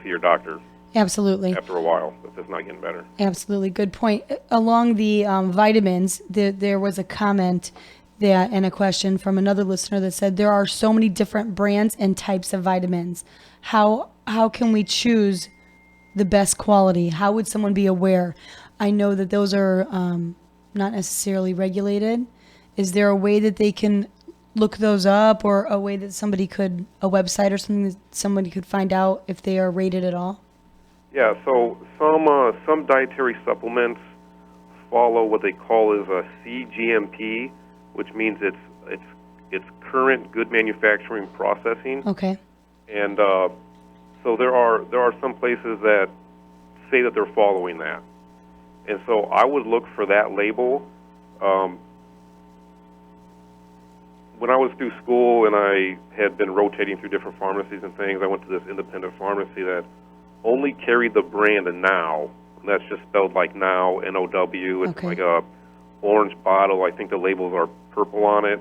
see your doctor. Absolutely. After a while, if it's not getting better. Absolutely. Good point. Along the vitamins, there was a comment and a question from another listener that said there are so many different brands and types of vitamins. How can we choose the best quality? How would someone be aware? I know that those are not necessarily regulated. Is there a way that they can look those up, or a way that a website or something that somebody could find out if they are rated at all? Yeah, so some dietary supplements follow what they call is a CGMP, which means it's current good manufacturing processing. Okay. And so there are some places that say that they're following that, and so I would look for that label. When I was through school and I had been rotating through different pharmacies and things, I went to this independent pharmacy that only carried the brand Now. And that's just spelled like Now, N-O-W. It's like a orange bottle. I think the labels are purple on it.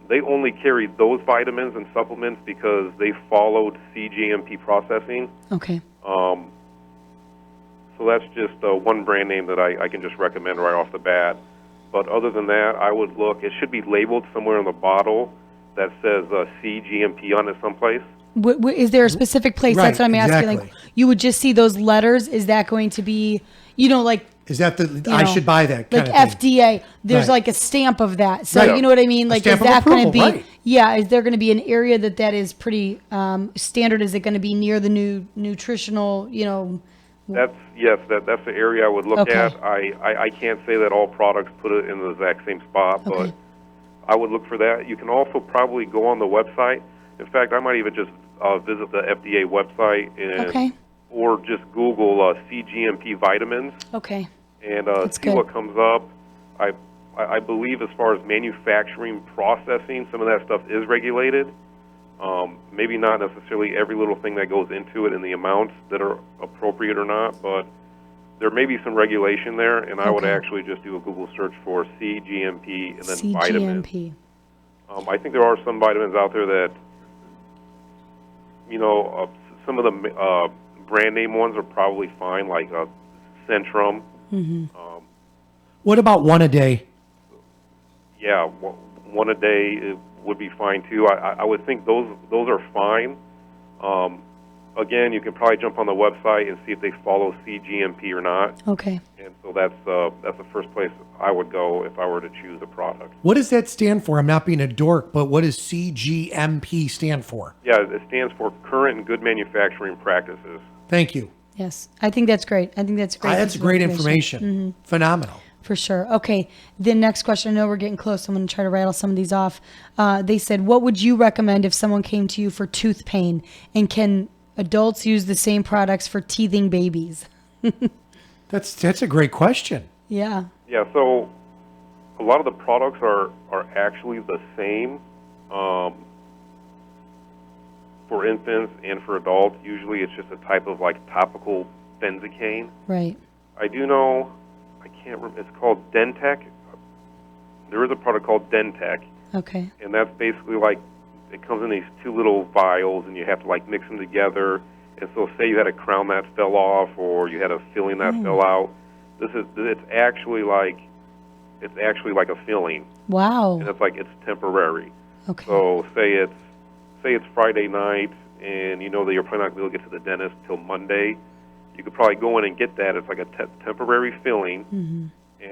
They only carried those vitamins and supplements because they followed CGMP processing. Okay. So that's just one brand name that I can just recommend right off the bat. But other than that, I would look. It should be labeled somewhere on the bottle that says CGMP on it someplace. Is there a specific place? Right, That's what I'm asking. exactly. Like, you would just see those letters. Is that going to be, like? Is that I should buy that kind like of thing? FDA? There's Right. like a stamp of that. So Right. you know what I mean? Like, stamp is of that going to be? approval, right. Yeah. Is there going to be an area that is pretty standard? Is it going to be near the new nutritional? That's the area I would look Okay. at. I can't say that all products put it in the exact same spot, but Okay. I would look for that. You can also probably go on the website. In fact, I might even just visit the FDA website or just Google CGMP vitamins Okay. and see good. what comes up. I believe as far as manufacturing processing, some of that stuff is regulated. Maybe not necessarily every little thing that goes into it and the amounts that are appropriate or not, but there may be some regulation there, and I would actually just do a Google search for CGMP and then vitamins. CGMP. I think there are some vitamins out there that, some of the brand name ones are probably fine, like Centrum. What about one a day? Yeah, one a day would be fine too. I would think those are fine. Again, you can probably jump on the website and see if they follow CGMP or not. Okay. And so that's the first place I would go if I were to choose a product. What does that stand for? I'm not being a dork, but what does CGMP stand for? Yeah, it stands for Current and Good Manufacturing Practices. Thank you. Yes. I think that's great. That's great. That's great information. Phenomenal. For sure. Okay. The next question, I know we're getting close. I'm going to try to rattle some of these off. They said, what would you recommend if someone came to you for tooth pain? And can adults use the same products for teething babies? That's a great question. Yeah. Yeah, so a lot of the products are actually the same for infants and for adults. Usually it's just a type of like topical benzocaine. Right. I do know, I can't remember, it's called Dentec. There is a product called Dentec, Okay. and that's basically like, it comes in these two little vials, and you have to like mix them together. And so say you had a crown that fell off, or you had a filling that fell out. It's actually like a filling, Wow. and it's temporary. Okay. So say it's Friday night, and you know that you're probably not going to be able to get to the dentist till Monday. You could probably go in and get that. It's like a temporary filling, and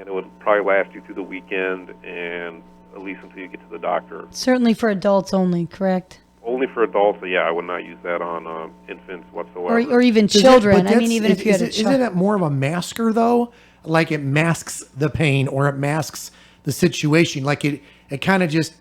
it would probably last you through the weekend and at least until you get to the doctor. Certainly for adults only, correct? Only for adults, so yeah, I would not use that on infants whatsoever. Or even Does children. but I mean, even if you had a isn't child. it more of a masker though? Like it masks the pain or it masks the situation. Like it kind of just,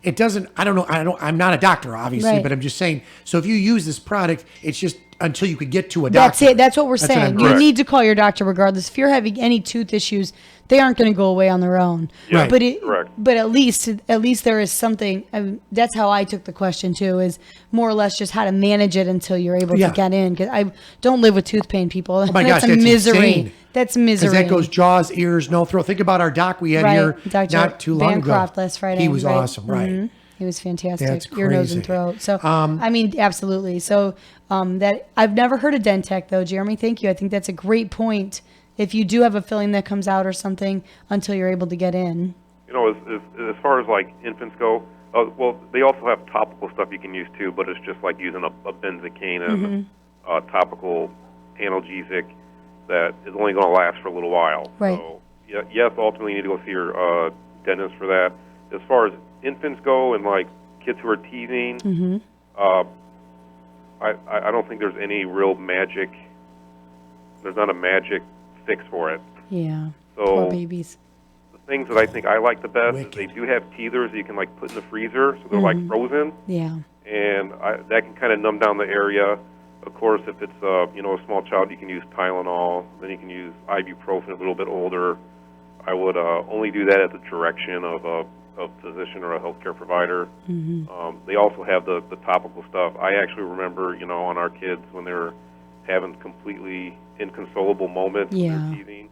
it doesn't, I don't know. I'm not a doctor, obviously, Right. but I'm just saying. So if you use this product, it's just until you could get to a That's doctor. it. That's what we're That's what saying. I'm- You Correct. need to call your doctor regardless. If you're having any tooth issues, they aren't going to go away on their own. Right. Correct. But at least there is something. That's how I took the question too. Is more or less just how to manage it until you're able Yeah. to get in. Because I don't live with tooth pain, people. Oh my that's gosh, a that's misery. insane. That's misery. Because that goes jaws, ears, no throat. Think about our doc we had Right. here Dr. not too long Bancroft ago. last Friday. He was right? awesome, right? Mhm. He was fantastic. That's Ear, nose, and crazy. throat. So, I mean, absolutely. So, that I've never heard of Dentec though, Jeremy. Thank you. I think that's a great point. If you do have a filling that comes out or something, until you're able to get in. You know, as far as like infants go, well, they also have topical stuff you can use too, but it's just like using a benzocaine and a topical analgesic that is only going to last for a little while. Right. So, yes, ultimately you need to go see your dentist for that. As far as infants go and like kids who are teething, I don't think there's any real magic. There's not a magic fix for it. Yeah. So Poor babies. the things that I think I like the best is Wicked. they do have teethers that you can like put in the freezer, so they're like frozen, Yeah. and that can kind of numb down the area. Of course, if it's a small child, you can use Tylenol. Then you can use ibuprofen a little bit older. I would only do that at the direction of a physician or a healthcare provider. They also have the topical stuff. I actually remember, on our kids when they were having completely inconsolable moments when Yeah. they're teething,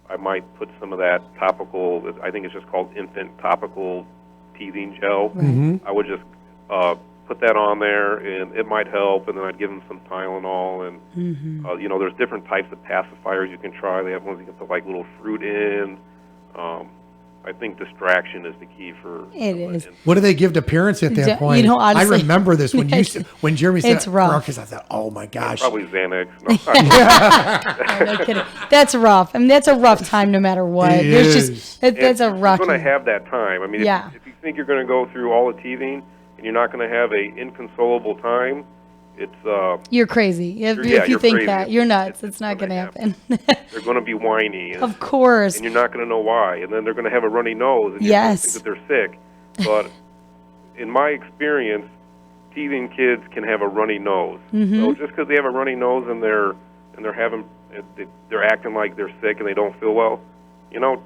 I might put some of that topical, I think it's just called infant topical teething gel. I would just put that on there, and it might help, and then I'd give them some Tylenol, and, there's different types of pacifiers you can try. They have ones you can put, like, little fruit in. I think distraction is the key for... It is. What do they give to parents at that You point? know, honestly- I remember this when when Jeremy said It's rough. because I thought, oh my gosh. Probably Xanax. No, No kidding. That's rough. I mean, that's a rough time no matter what. It There's is. just that's a rough. You're going to have that time. I mean, Yeah. if you think you're going to go through all the teething and you're not going to have a inconsolable time, it's You're crazy. If yeah, you you're think crazy. that, you're nuts. It's It's not going to gonna happen. they're going to be whiny. And, Of course. and you're not going to know why. And then they're going to have a runny nose. And you're Yes. going to think that they're sick. But in my experience, teething kids can have a runny nose. So just because they have a runny nose and they're acting like they're sick and they don't feel well,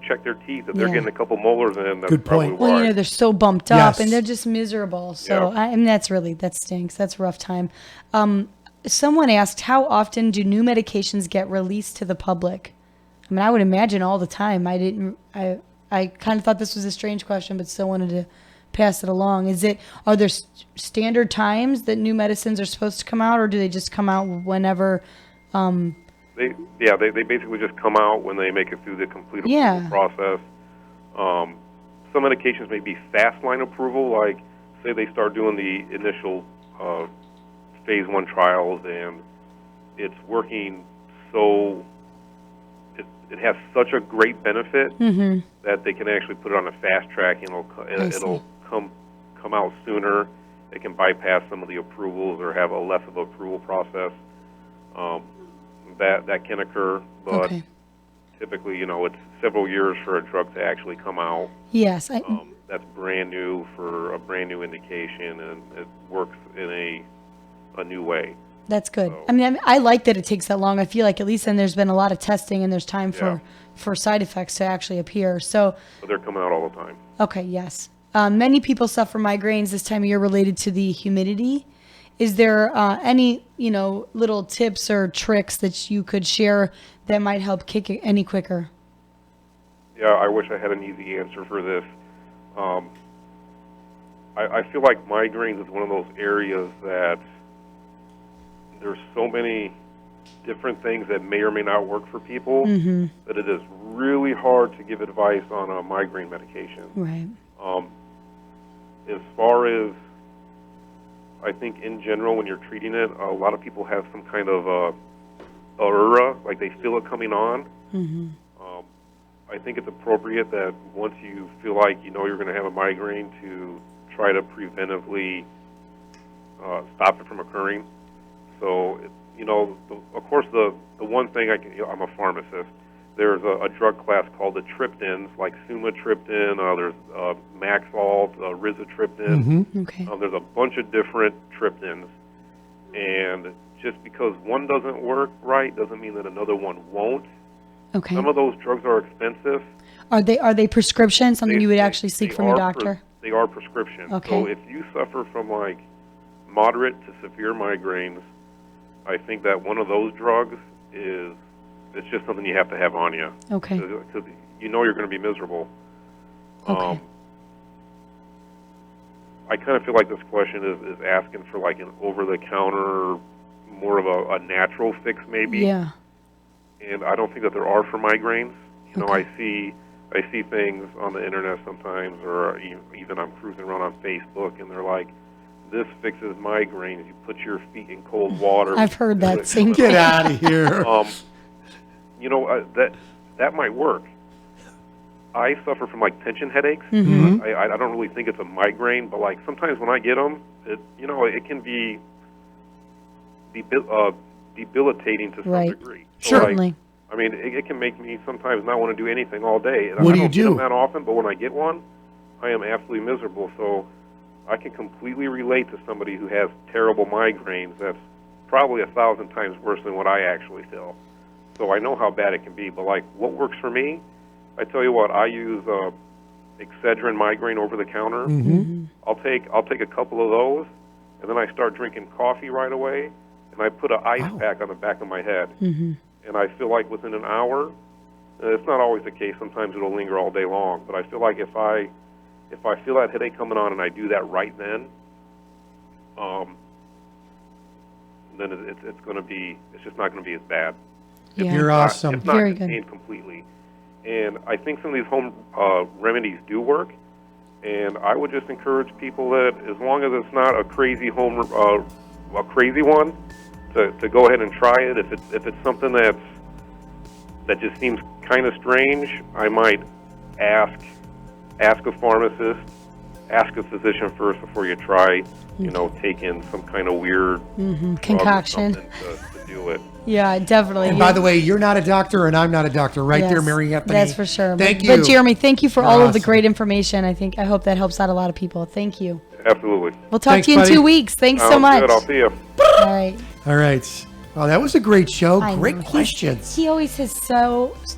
check their teeth. If they're Yeah. getting a couple molars in, that's Good probably point. why. Well, they're so bumped up Yes. and they're just miserable. So, Yeah. I mean, that stinks. That's a rough time. Someone asked, how often do new medications get released to the public? I mean, I would imagine all the time. I kind of thought this was a strange question, but still wanted to pass it along. Are there standard times that new medicines are supposed to come out, or do they just come out whenever? They basically just come out when they make it through the complete approval Yeah. process. Some medications may be fast line approval, like say they start doing the initial phase 1 trials and it's working so it has such a great benefit that they can actually put it on a fast track and it'll come out sooner. They can bypass some of the approvals or have a less of a approval process. That can occur, but Okay. typically, it's several years for a drug to actually come out. Yes. That's brand new for a brand new indication, and it works in a new way. That's good. I mean, I like that it takes that long. I feel like at least then there's been a lot of testing and there's time Yeah. for side effects to actually appear. So, But they're coming out all the time. okay, yes. Many people suffer migraines this time of year related to the humidity. Is there any, little tips or tricks that you could share that might help kick it any quicker? Yeah, I wish I had an easy answer for this. I feel like migraines is one of those areas that there's so many different things that may or may not work for people that it is really hard to give advice on a migraine medication. Right. As far as, I think in general when you're treating it, a lot of people have some kind of aura, like they feel it coming on. I think it's appropriate that once you feel like you're going to have a migraine to try to preventively stop it from occurring. So, of course, the one thing I'm a pharmacist. There's a drug class called the triptans, like sumatriptan. There's Maxalt, rizatriptan. Okay. There's a bunch of different triptans, and just because one doesn't work right doesn't mean that another one won't. Okay. Some of those drugs are expensive. Are they prescription? Something you would actually seek from your are doctor? They are prescription. Okay. So if you suffer from like moderate to severe migraines, I think that one of those drugs it's just something you have to have on you. Okay. Because you're going to be miserable. Okay. I kind of feel like this question is asking for like an over-the-counter, more of a natural fix maybe. Yeah. And I don't think that there are for migraines. Okay. I see things on the internet sometimes, or even I'm cruising around on Facebook, and they're like, "This fixes migraines. You put your feet in cold water." I've heard that same Get thing. out of here. That might work. I suffer from like tension headaches. Mm-hmm. I don't really think it's a migraine, but like sometimes when I get them, it can be debilitating to some Right. degree. So, Certainly. it can make me sometimes not want to do anything all day. And What I do you don't get do? them that often, but when I get one, I am absolutely miserable. So I can completely relate to somebody who has terrible migraines. That's probably 1,000 times worse than what I actually feel. So I know how bad it can be. But like, what works for me? I tell you what, I use Excedrin migraine over the counter. I'll take a couple of those, and then I start drinking coffee right away, and I put an ice pack on the back of my head, and I feel like within an hour. It's not always the case. Sometimes it'll linger all day long, but I feel like if I feel that headache coming on and I do that right then it's just not going to be as bad. Yeah. You're awesome. It's not Very good. contained completely. And I think some of these home remedies do work. And I would just encourage people that as long as it's not a crazy a crazy one, to go ahead and try it. If it's something that just seems kind of strange, I might ask a pharmacist, ask a physician first before you try, taking some kind of weird drug or Concoction. something to do it. Yeah, definitely. And by the way, you're not a doctor, and I'm not a doctor, right there, Yes, Mary Anthony. That's for sure. Thank But you. Jeremy, thank you for You're all of the awesome. great information. I hope that helps out a lot of people. Thank you. Absolutely. We'll talk Thanks, to you in buddy. 2 weeks. Thanks so Sounds much. good. I'll see you. All right. All right. Oh, that was a great show. I Great know. questions. He always has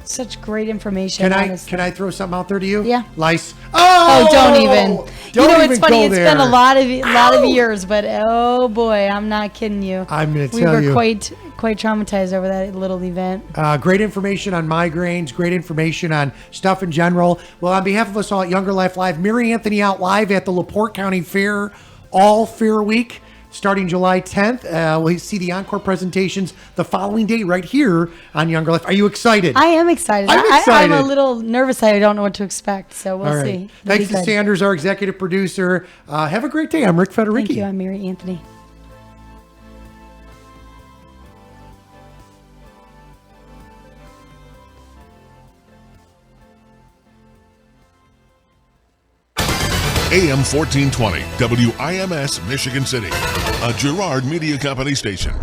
such great information. Can honestly. I throw something out there to you? Yeah. Lice. Oh, don't even. Don't It's even funny. go It's there. been a lot of years, but oh boy, I'm not kidding you. I'm going to We tell were you. quite traumatized over that little event. Great information on migraines, great information on stuff in general. Well, on behalf of us all at Younger Life Live, Mary Anthony out live at the LaPorte County Fair all Fair Week, starting July 10th. We'll see the encore presentations the following day right here on Younger Life. Are you excited? I am excited. I'm I'm excited. a little nervous. I don't know what to expect, so we'll all right. see. It'll Thanks be to good. Sanders, our executive producer. Have a great day. I'm Rick Federici. Thank you. I'm Mary Anthony. AM 1420, WIMS, Michigan City, a Girard Media Company station.